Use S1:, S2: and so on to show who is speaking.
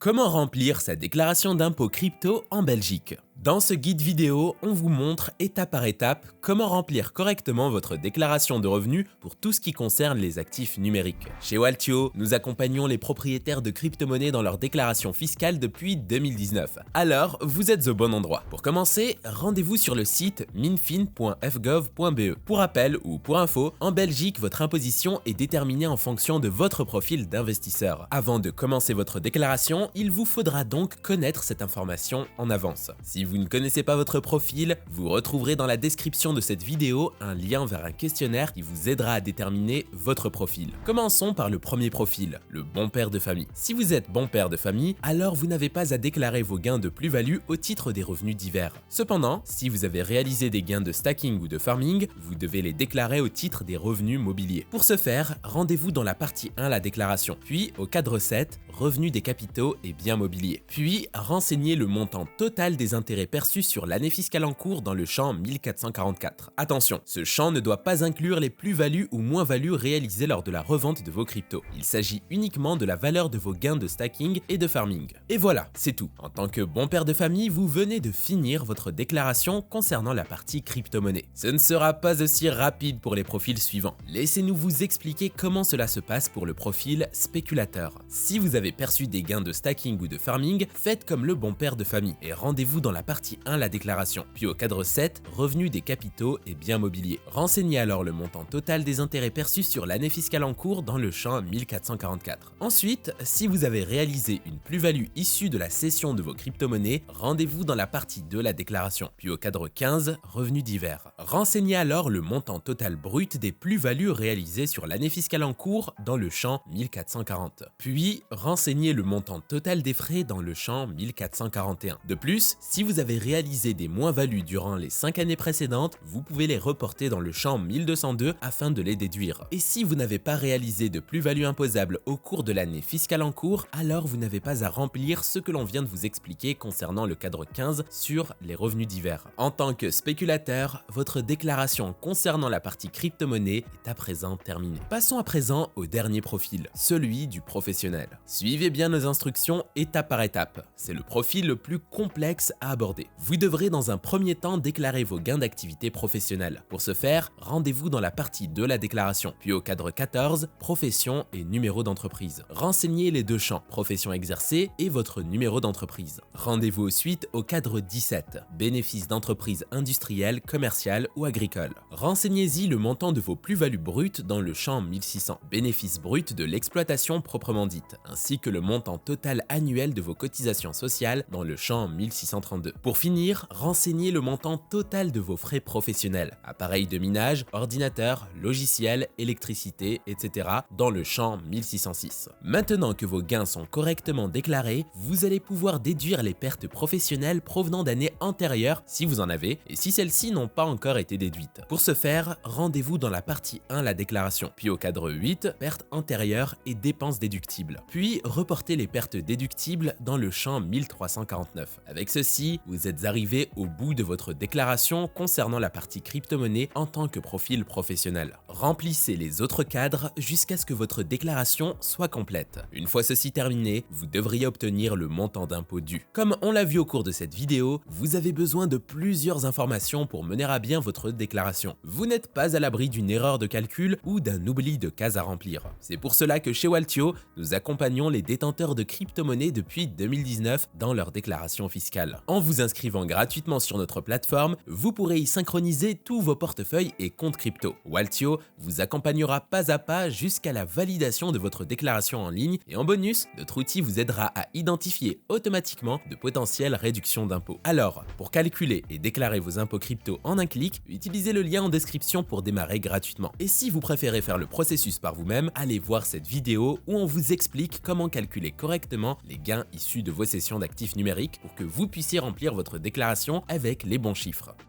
S1: Comment remplir sa déclaration d'impôt crypto en Belgique? Dans ce guide vidéo, on vous montre étape par étape comment remplir correctement votre déclaration de revenus pour tout ce qui concerne les actifs numériques. Chez Waltio, nous accompagnons les propriétaires de crypto-monnaies dans leur déclaration fiscale depuis 2019. Alors, vous êtes au bon endroit. Pour commencer, rendez-vous sur le site minfin.fgov.be. Pour rappel ou pour info, en Belgique, votre imposition est déterminée en fonction de votre profil d'investisseur. Avant de commencer votre déclaration, il vous faudra donc connaître cette information en avance. Si vous ne connaissez pas votre profil, vous retrouverez dans la description de cette vidéo un lien vers un questionnaire qui vous aidera à déterminer votre profil. Commençons par le premier profil, le bon père de famille. Si vous êtes bon père de famille, alors vous n'avez pas à déclarer vos gains de plus-value au titre des revenus divers. Cependant, si vous avez réalisé des gains de stacking ou de farming, vous devez les déclarer au titre des revenus mobiliers. Pour ce faire, rendez-vous dans la partie 1, la déclaration, puis au cadre 7, revenus des capitaux et biens mobiliers. Puis, renseignez le montant total des intérêts perçus sur l'année fiscale en cours dans le champ 1444. Attention, ce champ ne doit pas inclure les plus-values ou moins-values réalisées lors de la revente de vos cryptos. Il s'agit uniquement de la valeur de vos gains de stacking et de farming. Et voilà, c'est tout. En tant que bon père de famille, vous venez de finir votre déclaration concernant la partie crypto-monnaie. Ce ne sera pas aussi rapide pour les profils suivants. Laissez-nous vous expliquer comment cela se passe pour le profil spéculateur. Si vous avez perçu des gains de stacking ou de farming, faites comme le bon père de famille et rendez-vous dans la partie 1, la déclaration. Puis au cadre 7, revenus des capitaux et biens mobiliers. Renseignez alors le montant total des intérêts perçus sur l'année fiscale en cours dans le champ 1444. Ensuite, si vous avez réalisé une plus-value issue de la cession de vos crypto-monnaies, rendez-vous dans la partie 2, la déclaration. Puis au cadre 15, revenus divers. Renseignez alors le montant total brut des plus-values réalisées sur l'année fiscale en cours dans le champ 1440. Puis, renseignez le montant total des frais dans le champ 1441. De plus, si vous avez réalisé des moins-values durant les 5 années précédentes, vous pouvez les reporter dans le champ 1202 afin de les déduire. Et si vous n'avez pas réalisé de plus-value imposable au cours de l'année fiscale en cours, alors vous n'avez pas à remplir ce que l'on vient de vous expliquer concernant le cadre 15 sur les revenus divers. En tant que spéculateur, votre déclaration concernant la partie crypto-monnaie est à présent terminée. Passons à présent au dernier profil, celui du professionnel. Suivez bien nos instructions étape par étape. C'est le profil le plus complexe à aborder. Vous devrez dans un premier temps déclarer vos gains d'activité professionnelle. Pour ce faire, rendez-vous dans la partie 2, la déclaration, puis au cadre 14, profession et numéro d'entreprise. Renseignez les deux champs, profession exercée et votre numéro d'entreprise. Rendez-vous ensuite au cadre 17, bénéfices d'entreprise industrielle, commerciale ou agricole. Renseignez-y le montant de vos plus-values brutes dans le champ 1600, bénéfices bruts de l'exploitation proprement dite, ainsi que le montant total annuel de vos cotisations sociales dans le champ 1632. Pour finir, renseignez le montant total de vos frais professionnels, appareils de minage, ordinateur, logiciel, électricité, etc. dans le champ 1606. Maintenant que vos gains sont correctement déclarés, vous allez pouvoir déduire les pertes professionnelles provenant d'années antérieures si vous en avez et si celles-ci n'ont pas encore été déduites. Pour ce faire, rendez-vous dans la partie 1, la déclaration, puis au cadre 8, pertes antérieures et dépenses déductibles. Puis reportez les pertes déductibles dans le champ 1349. Avec ceci, vous êtes arrivé au bout de votre déclaration concernant la partie crypto-monnaie en tant que profil professionnel. Remplissez les autres cadres jusqu'à ce que votre déclaration soit complète. Une fois ceci terminé, vous devriez obtenir le montant d'impôt dû. Comme on l'a vu au cours de cette vidéo, vous avez besoin de plusieurs informations pour mener à bien votre déclaration. Vous n'êtes pas à l'abri d'une erreur de calcul ou d'un oubli de case à remplir. C'est pour cela que chez Waltio, nous accompagnons les détenteurs de crypto-monnaies depuis 2019 dans leur déclaration fiscale. En vous inscrivant gratuitement sur notre plateforme, vous pourrez y synchroniser tous vos portefeuilles et comptes crypto. Waltio vous accompagnera pas à pas jusqu'à la validation de votre déclaration en ligne et en bonus, notre outil vous aidera à identifier automatiquement de potentielles réductions d'impôts. Alors, pour calculer et déclarer vos impôts crypto en un clic, utilisez le lien en description pour démarrer gratuitement. Et si vous préférez faire le processus par vous-même, allez voir cette vidéo où on vous explique comment calculer correctement les gains issus de vos cessions d'actifs numériques pour que vous puissiez remplir votre déclaration avec les bons chiffres.